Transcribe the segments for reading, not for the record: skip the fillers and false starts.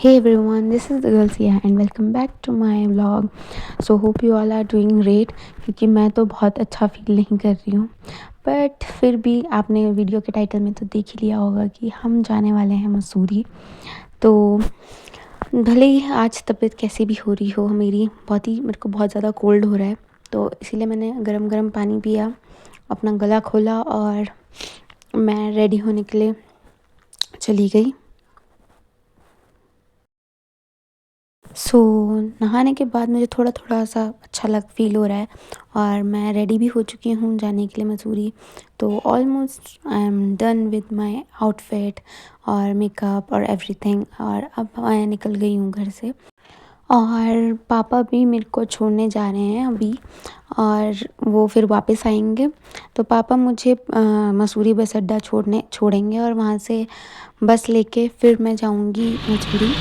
Hey everyone, this is the girls here and welcome back to my vlog. So hope you all are doing great क्योंकि मैं तो बहुत अच्छा feel नहीं कर रही हूँ बट फिर भी आपने वीडियो के टाइटल में तो देख ही लिया होगा कि हम जाने वाले हैं मसूरी। तो भले ही आज तबीयत कैसी भी हो रही हो मेरी मेरे को बहुत ज़्यादा कोल्ड हो रहा है, तो इसीलिए मैंने गरम गरम पानी पिया, अपना गला खोला और मैं रेडी होने के लिए चली गई। नहाने के बाद मुझे थोड़ा थोड़ा सा अच्छा फ़ील हो रहा है और मैं रेडी भी हो चुकी हूँ जाने के लिए मसूरी। तो almost I am done with my outfit और मेकअप और एवरीथिंग, और अब मैं निकल गई हूँ घर से। और पापा भी मेरे को छोड़ने जा रहे हैं अभी और वो फिर वापस आएंगे। तो पापा मुझे मसूरी बस अड्डा छोड़ेंगे और वहाँ से बस लेके फिर मैं जाऊँगी मसूरी।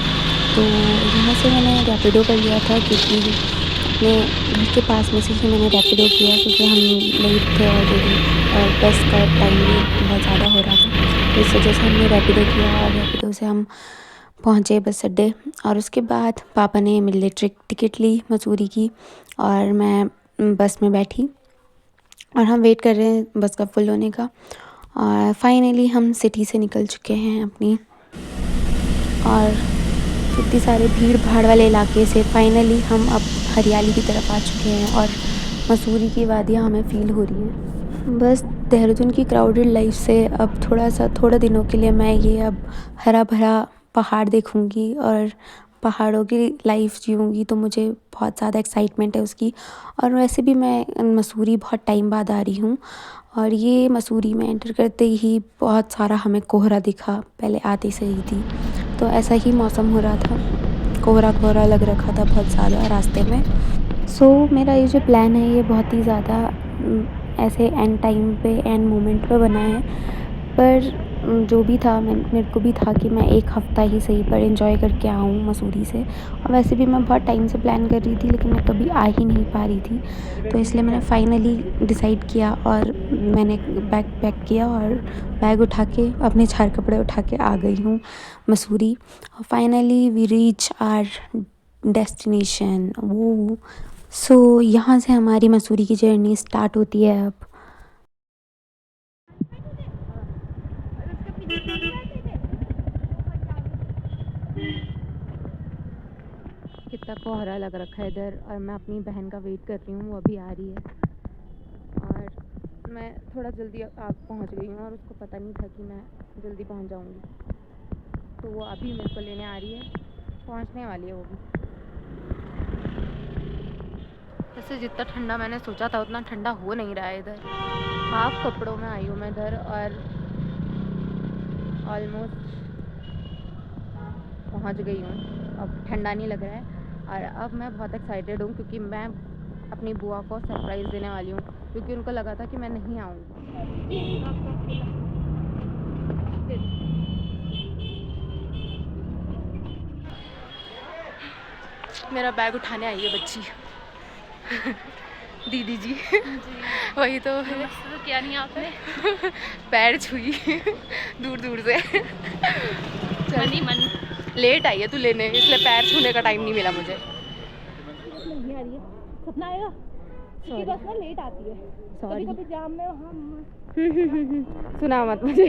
तो यहाँ से मैंने रैपिडो कर लिया था क्योंकि अपने घर के पास में से ही मैंने रैपिडो किया क्योंकि हम लेट थे ऑलरेडी और बस का टाइम भी बहुत ज़्यादा हो रहा था। तो इस वजह से हमने रैपिडो किया और रैपिडो से हम पहुँचे बस अड्डे। और उसके बाद पापा ने मेरे लिए टिकट ली मसूरी की और मैं बस में बैठी और हम वेट कर रहे हैं बस का फुल होने का। और फाइनली हम सिटी से निकल चुके हैं अपनी, और इतनी सारे भीड़ भाड़ वाले इलाके से फाइनली हम अब हरियाली की तरफ आ चुके हैं और मसूरी की वादियाँ हमें फ़ील हो रही हैं। बस देहरादून की क्राउडेड लाइफ से अब थोड़ा दिनों के लिए मैं ये अब हरा भरा पहाड़ देखूँगी और पहाड़ों की लाइफ जीऊँगी, तो मुझे बहुत ज़्यादा एक्साइटमेंट है उसकी। और वैसे भी मैं मसूरी बहुत टाइम बाद आ रही हूँ और ये मसूरी में एंटर करते ही बहुत सारा हमें कोहरा दिखा, पहले आते से ही थी। तो ऐसा ही मौसम हो रहा था, कोहरा कोहरा लग रखा था बहुत ज़्यादा रास्ते में। मेरा ये जो प्लान है ये बहुत ही ज़्यादा ऐसे एंड टाइम पे एंड मोमेंट पे बना है, पर जो भी था मेरे को भी था कि मैं एक हफ़्ता ही सही पर एंजॉय करके आऊँ मसूरी से। और वैसे भी मैं बहुत टाइम से प्लान कर रही थी लेकिन मैं कभी आ ही नहीं पा रही थी, तो इसलिए मैंने फाइनली डिसाइड किया और मैंने बैग पैक किया और बैग उठा के अपने 4 कपड़े उठा के आ गई हूँ मसूरी। और finally we reach our destination. वो यहाँ से हमारी मसूरी की जर्नी स्टार्ट होती है अब। कितना कोहरा लग रखा है इधर और मैं अपनी बहन का वेट कर रही हूँ, वो अभी आ रही है और मैं थोड़ा जल्दी पहुँच गई हूँ और उसको पता नहीं था कि मैं जल्दी पहुँच जाऊँगी, तो वो अभी मेरे को लेने आ रही है, पहुँचने वाली है वो भी। वैसे जितना ठंडा मैंने सोचा था उतना ठंडा हो नहीं रहा है इधर। हाफ कपड़ों में आई हूँ मैं इधर और ऑलमोस्ट पहुँच गई हूँ। अब ठंडा नहीं लग रहा है और अब मैं बहुत एक्साइटेड हूँ क्योंकि मैं अपनी बुआ को सरप्राइज़ देने वाली हूँ, क्योंकि उनको लगा था कि मैं नहीं आऊँगी। मेरा बैग उठाने आई है बच्ची दीदी जी वही तो क्या नहीं आपने पैर छुई दूर दूर से मन ही मन। लेट आई है तू लेने, इसलिए पैर छूने का टाइम नहीं मिला मुझे। नहीं आ रही है, सपना आएगा क्योंकि बस ना लेट आती है, कभी कभी जाम में हम सुना मत मुझे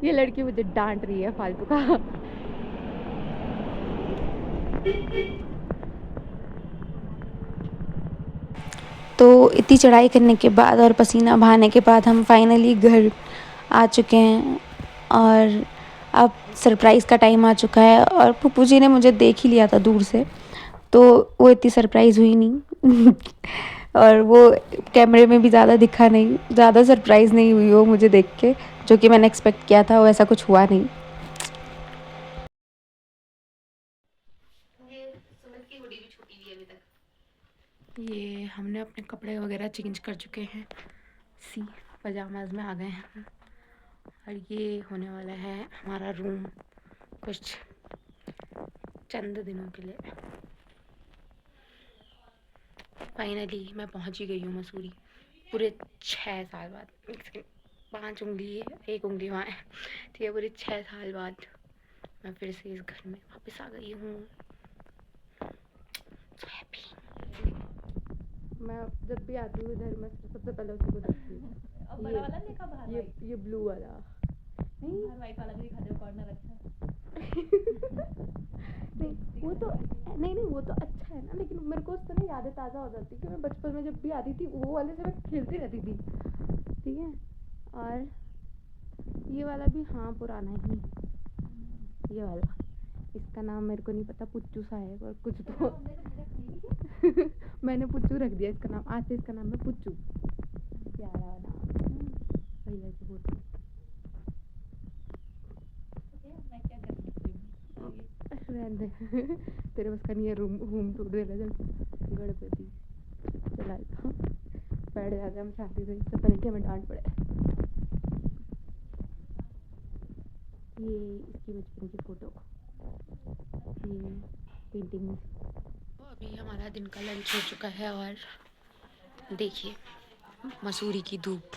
ये लड़की मुझे डांट रही है फालतू का। तो इतनी चढ़ाई करने के बाद और पसीना बहाने के बाद हम फाइनली घर आ चुके हैं और अब सरप्राइज़ का टाइम आ चुका है। और पप्पू जी ने मुझे देख ही लिया था दूर से, तो वो इतनी सरप्राइज़ हुई नहीं और वो कैमरे में भी ज़्यादा दिखा नहीं, ज़्यादा सरप्राइज़ नहीं हुई वो मुझे देख के, जो कि मैंने एक्सपेक्ट किया था वैसा कुछ हुआ नहीं। ये हमने अपने कपड़े वगैरह चेंज कर चुके हैं, सी पजामाज में आ गए हैं और ये होने वाला है हमारा रूम कुछ चंद दिनों के लिए। फाइनली मैं पहुंच ही गई हूँ मसूरी, पूरे 6 साल बाद। 5 उंगली है, 1 उंगली वहाँ है, ठीक है, पूरे 6 साल बाद मैं फिर से इस घर में वापस आ गई हूँ। मैं जब भी आती हूँ इधर, मैं सबसे पहले उसी को देखती हूँ। बड़ा वाला देखा बाहर, ये ब्लू वाला नहीं, बाहर वाइट वाला भी दिखा दे, कॉर्नर अच्छा है। नहीं वो तो नहीं वो तो अच्छा है ना, लेकिन मेरे को उससे ना यादें ताज़ा हो जाती कि मैं बचपन में जब भी आती थी वो वाले से मैं खेलती रहती थी। ठीक है, और ये वाला भी हाँ पुराना ही, ये वाला, इसका नाम मेरे को नहीं पता, पुच्चू सा है और कुछ तो मैंने पुच्चू रख दिया इसका नाम, आज से इसका नाम है पुच्चू। प्यारा नाम भैया की फोटो। मैं क्या कर सकती हूँ, रहने दे तेरे बस का नहीं है रूम टूट देना। जब गणपति चला बैठ जाते हम शांति से, इससे पहले कि हमें डांट पड़े। ये इसकी बचपन की फोटो, ये पेंटिंग। तो अभी हमारा दिन का लंच हो चुका है और देखिए मसूरी की धूप।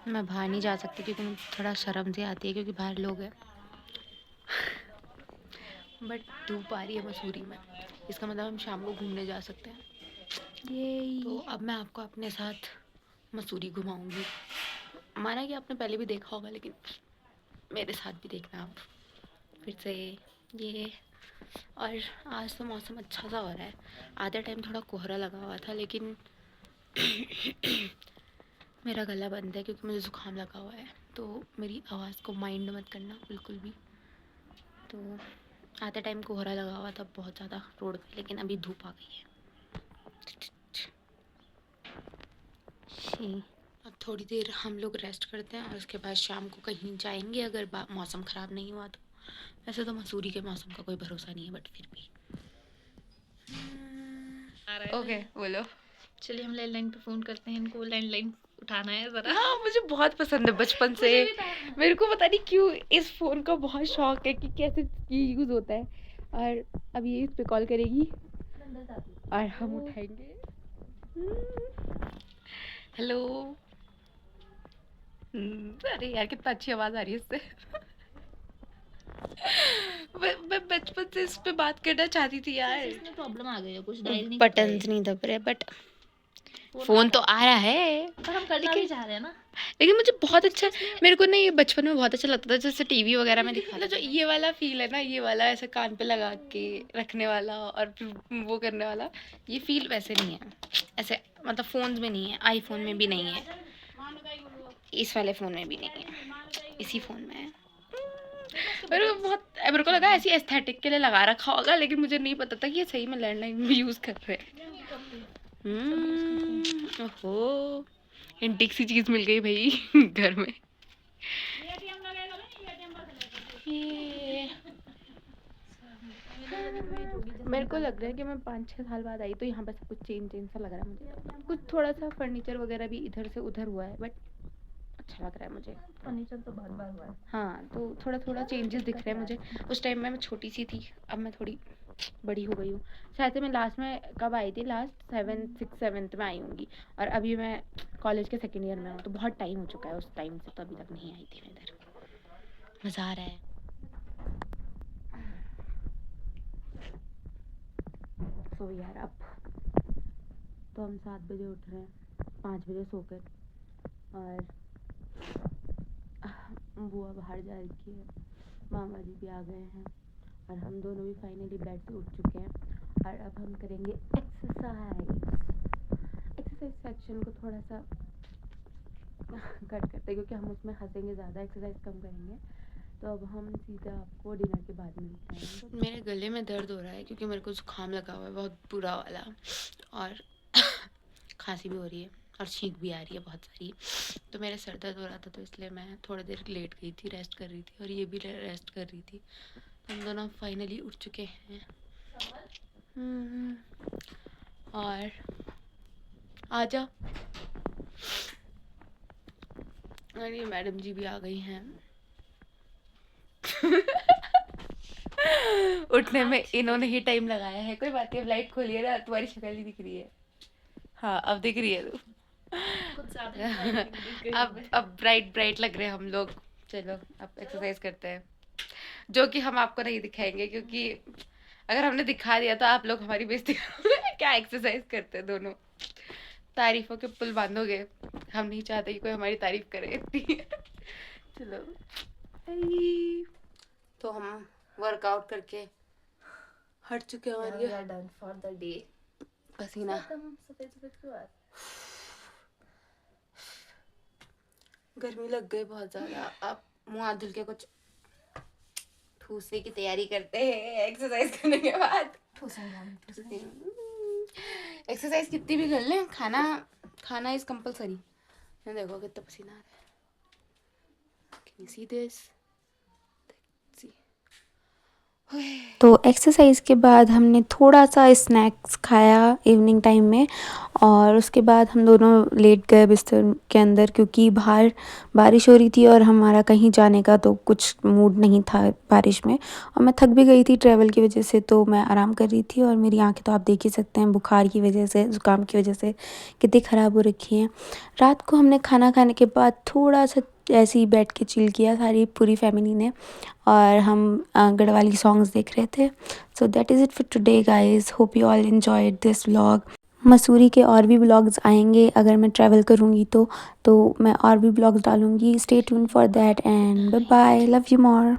मैं बाहर नहीं जा सकती क्योंकि मुझे थोड़ा शर्म से आती है क्योंकि बाहर लोग हैं। बट धूप आ रही है मसूरी में, इसका मतलब हम शाम को घूमने जा सकते हैं। ये तो अब मैं आपको अपने साथ मसूरी घुमाऊंगी। माना कि आपने पहले भी देखा होगा, लेकिन मेरे साथ भी देखना आप फिर से ये। और आज तो मौसम अच्छा सा हो रहा है, आधे टाइम थोड़ा कोहरा लगा हुआ था, लेकिन मेरा गला बंद है क्योंकि मुझे ज़ुकाम लगा हुआ है, तो मेरी आवाज़ को माइंड मत करना बिल्कुल भी। तो आधे टाइम कोहरा लगा हुआ था बहुत ज़्यादा रोड पे, लेकिन अभी धूप आ गई है। अब थोड़ी देर हम लोग रेस्ट करते हैं और उसके बाद शाम को कहीं जाएंगे अगर मौसम ख़राब नहीं हुआ तो। वैसे तो मसूरी के मौसम का कोई भरोसा नहीं है, बट फिर भी। ओके बोलो। चलिए हम लैंडलाइन पे फोन करते हैं, इनको लैंडलाइन उठाना है जरा। हाँ मुझे बहुत पसंद है बचपन से, मेरे को पता नहीं क्यों इस फ़ोन का बहुत शौक है कि कैसे ये यूज़ होता है। और अब ये इस पे कॉल करेगी और हम उठाएंगे। हेलो। अरे यार कितना अच्छी आवाज़ आ रही है इससे। मैं बचपन से इस पे बात करना चाहती थी यार। इसमें प्रॉब्लम आ गई है, कुछ डायल नहीं बटन्स नहीं दब रहे, बट फ़ोन तो आ रहा है। पर हम करना भी चाह रहे हैं ना। लेकिन मुझे बहुत अच्छा, मेरे को ना ये बचपन में बहुत अच्छा लगता था, जैसे टीवी वगैरह में दिखाता जो ये वाला फील है ना, ये वाला ऐसे कान पे लगा के रखने वाला और फिर वो करने वाला, ये फील वैसे नहीं है, ऐसे मतलब फ़ोन्स में नहीं है, आईफोन में भी नहीं है, इस वाले फ़ोन में भी नहीं है, इसी फ़ोन में है। मेरे को लगा ऐसी एस्थेटिक के लिए लगा रखा होगा, लेकिन मुझे नहीं पता था कि ये सही में लैंडलाइन भी यूज़ कर रहे हैं। ओहो इंटिक सी चीज़ मिल गई भाई घर में। मेरे को लग रहा है कि मैं 5-6 साल बाद आई तो यहाँ पर सब कुछ चेंज सा लग रहा है मुझे। कुछ थोड़ा सा फर्नीचर वगैरह भी इधर से उधर हुआ है, बट अच्छा लग रहा है मुझे। फर्नीचर तो बार बार हुआ है। हाँ तो थोड़ा चेंजेस दिख रहे हैं मुझे। उस टाइम में मैं छोटी सी थी, अब मैं थोड़ी बड़ी हो गई हूँ। शायद से मैं लास्ट में कब आई थी, लास्ट 7th में आई होंगी, और अभी मैं कॉलेज के सेकेंड ईयर में हूँ, तो बहुत टाइम हो चुका है उस टाइम से, तो अभी तक नहीं आई थी मैं इधर। मज़ा आ रहा है। सो यार अब तो हम 7 बजे उठ रहे हैं, 5 बजे सोकर, और बुआ बाहर जा रही है, मामा जी भी आ गए हैं, और हम दोनों भी फाइनली बेड से उठ चुके हैं। और अब हम करेंगे एक्सरसाइज सेक्शन को थोड़ा सा कट करते हैं क्योंकि हम उसमें हंसेंगे ज़्यादा, एक्सरसाइज कम करेंगे। तो अब हम सीधा आपको डिनर के बाद मिलते हैं। मेरे गले में दर्द हो रहा है क्योंकि मेरे को जुकाम लगा हुआ है बहुत बुरा वाला, और खांसी भी हो रही है और छींक भी आ रही है बहुत सारी। तो मेरा सर दर्द हो रहा था, तो इसलिए मैं थोड़ी देर लेट गई थी, रेस्ट कर रही थी, और ये भी रेस्ट कर रही थी। हम दोनों फाइनली उठ चुके हैं। और आजा, अरे मैडम जी भी आ गई हैं। उठने में इन्होंने ही टाइम लगाया है, कोई बात नहीं, अब लाइट खोलिए ना, तुम्हारी शक्ल ही दिख रही है। हाँ अब दिख रही है तू। कुछ ज़्यादा ही bright दिख गई अब मैं। अब ब्राइट ब्राइट लग रहे हैं हम लोग। चलो अब एक्सरसाइज करते हैं, जो कि हम आपको नहीं दिखाएंगे, क्योंकि अगर हमने दिखा दिया तो आप लोग हमारी बेइज्जती करोगे। क्या एक्सरसाइज करते हैं दोनों, तारीफों के पुल बांधोगे। हम नहीं चाहते कि कोई हमारी तारीफ करे इतनी। चलो आई। तो हम वर्कआउट करके हट चुके हैं और We ये are done for the day. पसीना। एकदम सफेद क्यों आ रहा है? गर्मी लग गई बहुत ज्यादा। अब मुंह हाथ धुल के कुछ ठूसने की तैयारी करते हैं एक्सरसाइज करने के बाद। ठूसेंगे हम, ठूसेंगे। एक्सरसाइज कितनी भी कर लें, खाना खाना इज कंपलसरी। देखो कितना पसीना आ रहा है। Can you see this? तो एक्सरसाइज के बाद हमने थोड़ा सा स्नैक्स खाया इवनिंग टाइम में, और उसके बाद हम दोनों लेट गए बिस्तर के अंदर, क्योंकि बाहर बारिश हो रही थी और हमारा कहीं जाने का तो कुछ मूड नहीं था बारिश में, और मैं थक भी गई थी ट्रैवल की वजह से, तो मैं आराम कर रही थी। और मेरी आंखें तो आप देख ही सकते हैं, बुखार की वजह से, ज़ुकाम की वजह से कितनी ख़राब हो रखी हैं। रात को हमने खाना खाने के बाद थोड़ा सा ऐसे ही बैठ के चिल किया सारी पूरी फैमिली ने, और हम गढ़वाली सॉन्ग्स देख रहे थे। So that is it for today guys, hope you all enjoyed this vlog. Mussoorie के और भी व्लॉग्स आएंगे अगर मैं ट्रैवल करूँगी तो मैं और भी व्लॉग्स डालूँगी। Stay tune for that and bye bye, love you more.